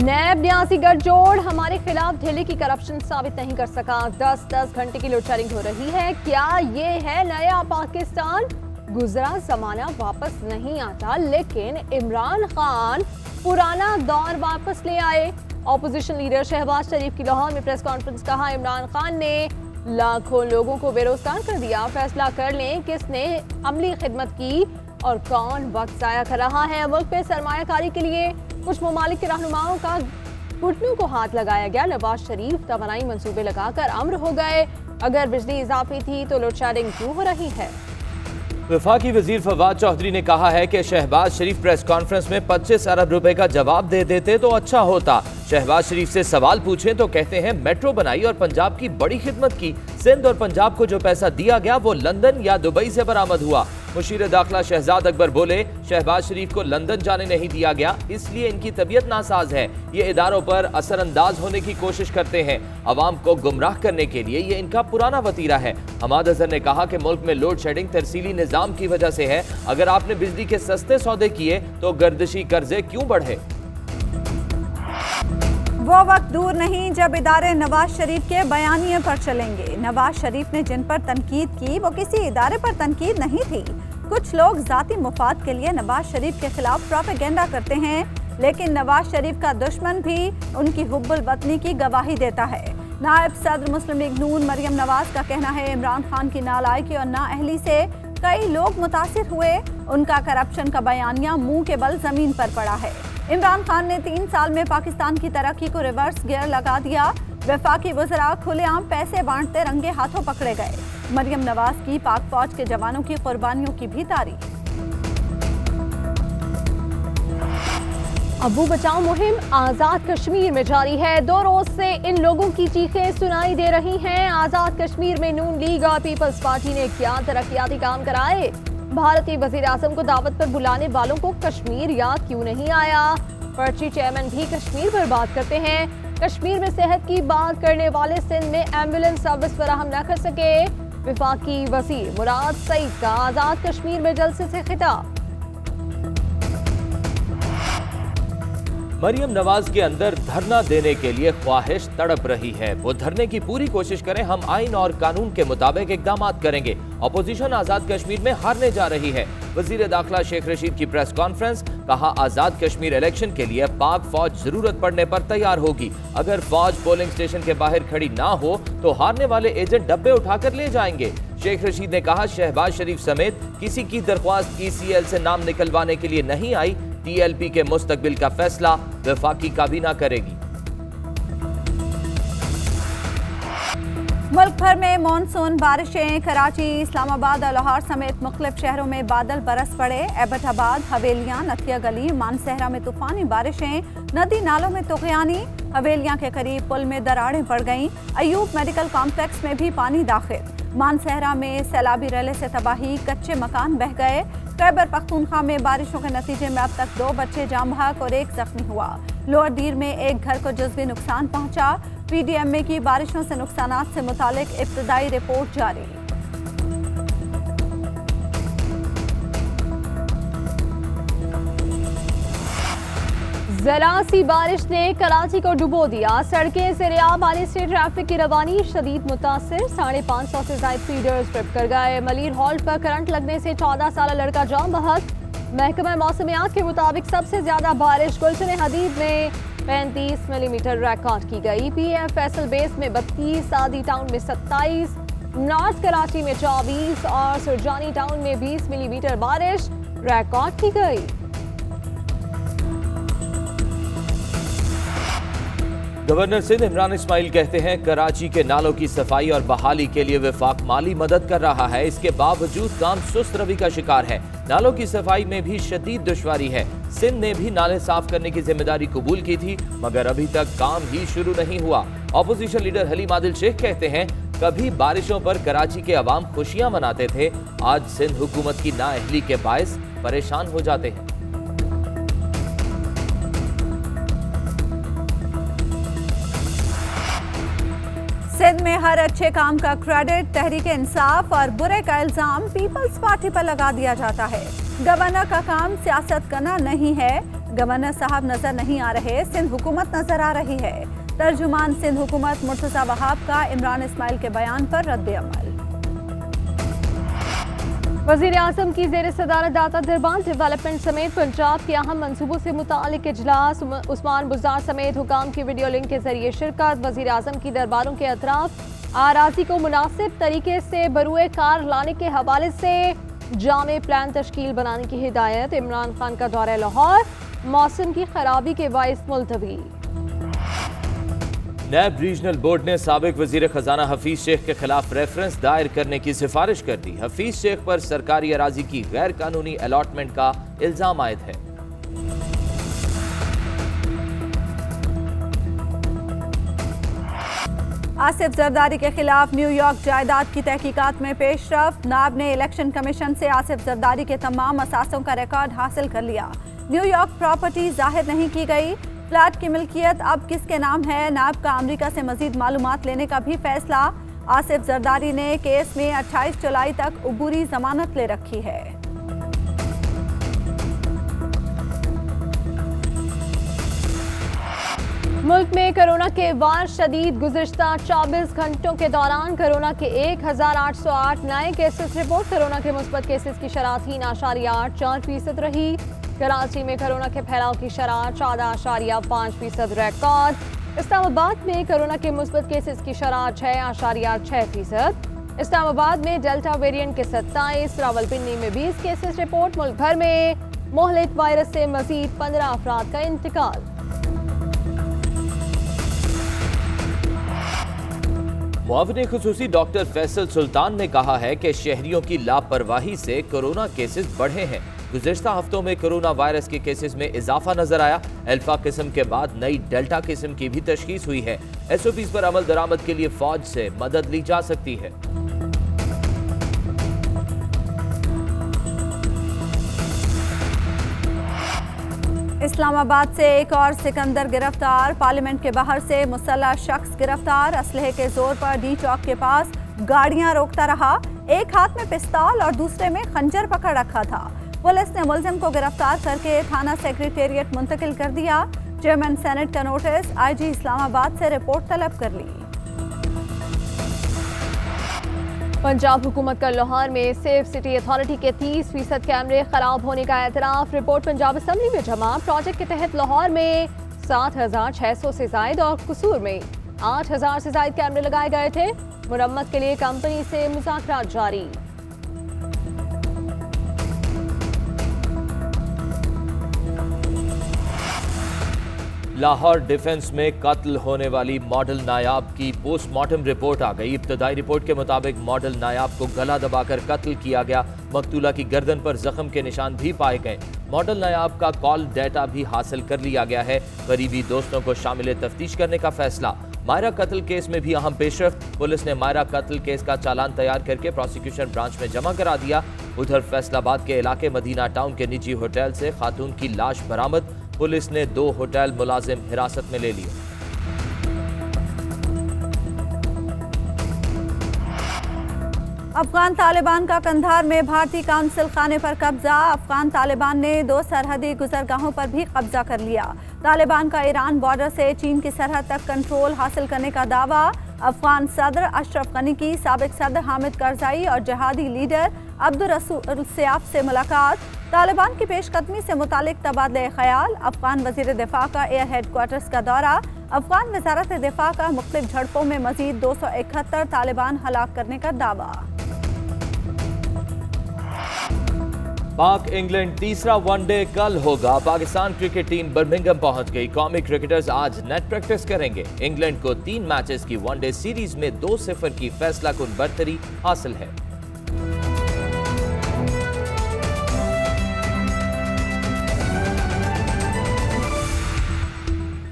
नैब न्यासी गठजोड़ हमारे खिलाफ दिल्ली की करप्शन साबित नहीं कर सका। 10-10 घंटे की लोड शेडिंग हो रही है। क्या ये है नया पाकिस्तान? गुजरा जमाना वापस नहीं आता, लेकिन इमरान खान पुराना दौर वापस ले आए। ऑपोजिशन लीडर शहबाज शरीफ की लाहौर में प्रेस कॉन्फ्रेंस। कहा, इमरान खान ने लाखों लोगों को बेरोजगार कर दिया। फैसला कर लें किसने अमली खिदमत की और कौन वक्त जाया कर रहा है। मुल्क पे सरमायाकारी के लिए कुछ ममालिक के रहनुमाओं का घुटनों को हाथ लगाया गया। नवाज शरीफ तवानाई मंसूबे लगाकर अम्र हो गए। अगर बिजली इजाफी थी तो लोड शेडिंग क्यों हो रही है? वफाकी वजीर फवाद चौधरी ने कहा है कि शहबाज शरीफ प्रेस कॉन्फ्रेंस में 25 अरब रुपए का जवाब दे देते तो अच्छा होता। शहबाज शरीफ से सवाल पूछें तो कहते हैं मेट्रो बनाई और पंजाब की बड़ी खिदमत की। सिंध और पंजाब को जो पैसा दिया गया वो लंदन या दुबई से बरामद हुआ। मुशीर दाखिला शहजाद अकबर बोले, शहबाज शरीफ को लंदन जाने नहीं दिया गया, इसलिए इनकी तबीयत नासाज है। ये इदारों पर असरअंदाज होने की कोशिश करते हैं। अवाम को गुमराह करने के लिए ये इनका पुराना वतीरा है। हमाद अजहर ने कहा कि मुल्क में लोड शेडिंग तरसीली निजाम की वजह से है। अगर आपने बिजली के सस्ते सौदे किए तो गर्दिशी कर्जे क्यों बढ़े? वो वक्त दूर नहीं जब इदारे नवाज शरीफ के बयानिए पर चलेंगे। नवाज शरीफ ने जिन पर तनकीद की वो किसी इदारे पर तनकीद नहीं थी। कुछ लोग जाती मुफाद के लिए नवाज शरीफ के खिलाफ प्रोपेगेंडा करते हैं, लेकिन नवाज शरीफ का दुश्मन भी उनकी हुब्बुल वतनी की गवाही देता है। नायब सदर मुस्लिम लीग नून मरियम नवाज का कहना है, इमरान खान की नालायकी और नाअहली से कई लोग मुतासिर हुए। उनका करप्शन का बयानिया मुंह के बल जमीन पर पड़ा है। इमरान खान ने 3 साल में पाकिस्तान की तरक्की को रिवर्स गियर लगा दिया। वफाकी वज़रा खुलेआम पैसे बांटते रंगे हाथों पकड़े गए। मरियम नवाज की पाक फौज के जवानों की कुर्बानियों की भी तारीफ। अबू बचाओ मुहिम आजाद कश्मीर में जारी है। 2 रोज से इन लोगों की चीखें सुनाई दे रही हैं। आजाद कश्मीर में नून लीग और पीपल्स पार्टी ने क्या तरक्याती काम कराए? भारतीय वजीर आजम को दावत पर बुलाने वालों को कश्मीर याद क्यों नहीं आया? पर्ची चेयरमैन भी कश्मीर पर बात करते हैं। कश्मीर में सेहत की बात करने वाले सिंध में एम्बुलेंस सर्विस फराहम न कर सके। वफाकी वजीर मुराद सईद का आजाद कश्मीर में जलसे से खिताब। मरियम नवाज के अंदर धरना देने के लिए ख्वाहिश तड़प रही है। वो धरने की पूरी कोशिश करें, हम आइन और कानून के मुताबिक इकदाम करेंगे। अपोजिशन आजाद कश्मीर में हारने जा रही है। वजीर दाखिला शेख रशीद की प्रेस कॉन्फ्रेंस। कहा, आजाद कश्मीर इलेक्शन के लिए पाक फौज जरूरत पड़ने पर तैयार होगी। अगर फौज पोलिंग स्टेशन के बाहर खड़ी ना हो तो हारने वाले एजेंट डब्बे उठाकर ले जाएंगे। शेख रशीद ने कहा, शहबाज शरीफ समेत किसी की दरख्वास्त ECL से नाम निकलवाने के लिए नहीं आई। TLP के मुस्तकबिल का फैसला वफाकी काबीना करेगी। मुल्क भर में मानसून बारिशें। कराची, इस्लामाबाद और लाहौर समेत मुख्तलिफ शहरों में बादल बरस पड़े। एबटाबाद, हवेलियां, नथिया गली, मानसहरा में तूफानी बारिशें। नदी नालों में तुगयानी। हवेलियां के करीब पुल में दरारें पड़ गईं। अयूब मेडिकल कॉम्प्लेक्स में भी पानी दाखिल। मानसहरा में सैलाबी रैले से तबाही, कच्चे मकान बह गए। खैबर पख्तूनख्वा में बारिशों के नतीजे में अब तक 2 बच्चे जाम बहक और 1 जख्मी हुआ। लोअर दीर में एक घर को जुज़वी नुकसान पहुंचा। PDMA की बारिशों से नुकसानात से मुतालिक इब्तदाई रिपोर्ट जारी। जरा सी बारिश ने कराची को डुबो दिया। सड़कें ज़रिया पानी से ट्रैफिक की रवानी शदीद मुतासिर। 550 से ज्यादा फीडर्स ट्रिप कर गए। मलीर हॉल्ट पर करंट लगने से 14 साल लड़का जाम बहक। महकमा मौसमियात के मुताबिक सबसे ज्यादा बारिश गुलशन हदीद में 35 मिलीमीटर रिकॉर्ड की गई। PM फैसल बेस में 32, आदि टाउन में 27, नॉर्थ कराची में 24 और सुरजानी टाउन में 20 मिलीमीटर बारिश रिकॉर्ड की गई। गवर्नर सिंध इमरान इस्माइल कहते हैं, कराची के नालों की सफाई और बहाली के लिए वफाक माली मदद कर रहा है। इसके बावजूद काम सुस्त रवि का शिकार है। नालों की सफाई में भी शदीद दुश्वारी है। सिंध ने भी नाले साफ करने की जिम्मेदारी कबूल की थी, मगर अभी तक काम ही शुरू नहीं हुआ। ऑपोजिशन लीडर हलीम आदिल शेख कहते हैं, कभी बारिशों पर कराची के अवाम खुशियां मनाते थे, आज सिंध हुकूमत की नाअहली के बायस परेशान हो जाते हैं। सिंध में हर अच्छे काम का क्रेडिट तहरीक इंसाफ और बुरे का इल्जाम पीपल्स पार्टी पर लगा दिया जाता है। गवर्नर का काम सियासत करना नहीं है, गवर्नर साहब नजर नहीं आ रहे, सिंध हुकूमत नजर आ रही है। तर्जुमान सिंध हुकूमत मुर्तजा वहाब का इमरान इस्माइल के बयान पर रद्द-ए-अमल। वज़ीर आज़म की ज़ेर सदारत दाता दरबार डेवलपमेंट समेत पंजाब के अहम मंसूबों से मुतालिक इजलास। उस्मान बुज़दार समेत हुकाम की वीडियो लिंक के जरिए शिरकत। वज़ीर आज़म की दरबारों के अतराफ आराजी को मुनासिब तरीके से बरूए कार लाने के हवाले से जामे प्लान तश्कील बनाने की हिदायत। इमरान खान का दौरा लाहौर, मौसम की खराबी के बाइस मुलतवी। नैब रीजनल बोर्ड ने साबिक वजीर खजाना हफीज शेख के खिलाफ रेफरेंस दायर करने की सिफारिश कर दी। हफीज शेख पर सरकारी अराजी की गैर कानूनी अलॉटमेंट का इल्जाम आयद है। आसिफ जरदारी के खिलाफ न्यूयॉर्क जायदाद की तहकीकात में पेशरफ। नाब ने इलेक्शन कमीशन से आसिफ जरदारी के तमाम असासों का रिकॉर्ड हासिल कर लिया। न्यूयॉर्क प्रॉपर्टी जाहिर नहीं की गई। फ्लैट की मिल्कियत अब किसके नाम है, नाब का अमेरिका से मजीद मालूमात लेने का भी फैसला। आसिफ जरदारी ने केस में 28 जुलाई तक उबूरी जमानत ले रखी है। मुल्क में कोरोना के वार शदीद। गुज़िश्ता 24 घंटों के दौरान कोरोना के 1808 नए केसेस रिपोर्ट। कोरोना के मुस्बत केसेस की शरह 3.84% रही। कराची में कोरोना के फैलाव की शरह 14.5% रिकॉर्ड। इस्लामाबाद में कोरोना के मुस्बत केसेस की शरह 6.6%। इस्लामाबाद में डेल्टा वेरिएंट के 27, रावलपिंडी में 20 केसेस रिपोर्ट। मुल्क भर में मोहलिक वायरस से मजीद 15 अफराद का इंतकाल। मुआविन खुसूसी डॉक्टर फैसल सुल्तान ने कहा है कि शहरियों की लापरवाही से कोरोना केसेस बढ़े हैं। गुज़िश्ता हफ्तों में कोरोना वायरस के केसेस में इजाफा नजर आया। अल्फा किस्म के बाद नई डेल्टा किस्म की भी तशखीस हुई है। SOPs पर अमल दरामद के लिए फौज से मदद ली जा सकती है। इस्लामाबाद से एक और सिकंदर गिरफ्तार। पार्लियामेंट के बाहर से मुसल्लह शख्स गिरफ्तार। असलहे के जोर पर डी चौक के पास गाड़ियां रोकता रहा। एक हाथ में पिस्तौल और दूसरे में खंजर पकड़ रखा था। पुलिस ने मुलजिम को गिरफ्तार करके थाना सेक्रेटेरिएट मुंतकिल कर दिया। चेयरमैन सेनेट का नोटिस IG इस्लामाबाद से रिपोर्ट तलब कर ली। पंजाब हुकूमत का लाहौर में सेफ सिटी अथॉरिटी के 30% कैमरे खराब होने का एतराफ। रिपोर्ट पंजाब असम्बली में जमा। प्रोजेक्ट के तहत लाहौर में 7,600 से जायद और कसूर में 8,000 से जायद कैमरे लगाए गए थे। मुरम्मत के लिए कंपनी से मुज़ाकरात जारी। लाहौर डिफेंस में कत्ल होने वाली मॉडल नायाब की पोस्टमार्टम रिपोर्ट आ गई। इब्तदाई रिपोर्ट के मुताबिक मॉडल नायाब को गला दबाकर कत्ल किया गया। मकतूला की गर्दन पर जख्म के निशान भी पाए गए। मॉडल नायाब का कॉल डेटा भी हासिल कर लिया गया है। करीबी दोस्तों को शामिल तफ्तीश करने का फैसला। मायरा कत्ल केस में भी अहम पेशरफ्त। पुलिस ने मायरा कत्ल केस का चालान तैयार करके प्रोसिक्यूशन ब्रांच में जमा करा दिया। उधर फैसलाबाद के इलाके मदीना टाउन के निजी होटल से खातून की लाश बरामद। पुलिस ने 2 होटल मुलाजिम हिरासत में ले लिए। अफगान तालिबान का कंधार में भारतीय काउंसिल खाने पर कब्जा। अफगान तालिबान ने 2 सरहदी गुजरगाहों पर भी कब्जा कर लिया। तालिबान का ईरान बॉर्डर से चीन की सरहद तक कंट्रोल हासिल करने का दावा। अफगान सदर अशरफ गनी की साबिक सदर हामिद करजाई और जहादी लीडर अब्दुल रसूल सियाफ से मुलाकात। तालिबान की पेशकदमी से मुतालिक तबादले ख्याल। अफगान वजीर दिफा का एयर हेडक्वार्टर्स का दौरा। अफगान वजारत दिफा का मुख्तलिफ झड़पों में मजीद 271 तालिबान हलाक करने का दावा। पाक इंग्लैंड तीसरा वनडे कल होगा। पाकिस्तान क्रिकेट टीम बर्मिंघम पहुंच गई। कौमी क्रिकेटर्स आज नेट प्रैक्टिस करेंगे। इंग्लैंड को 3 मैचेस की वनडे सीरीज में 2-0 की फैसला कुन बरतरी हासिल है।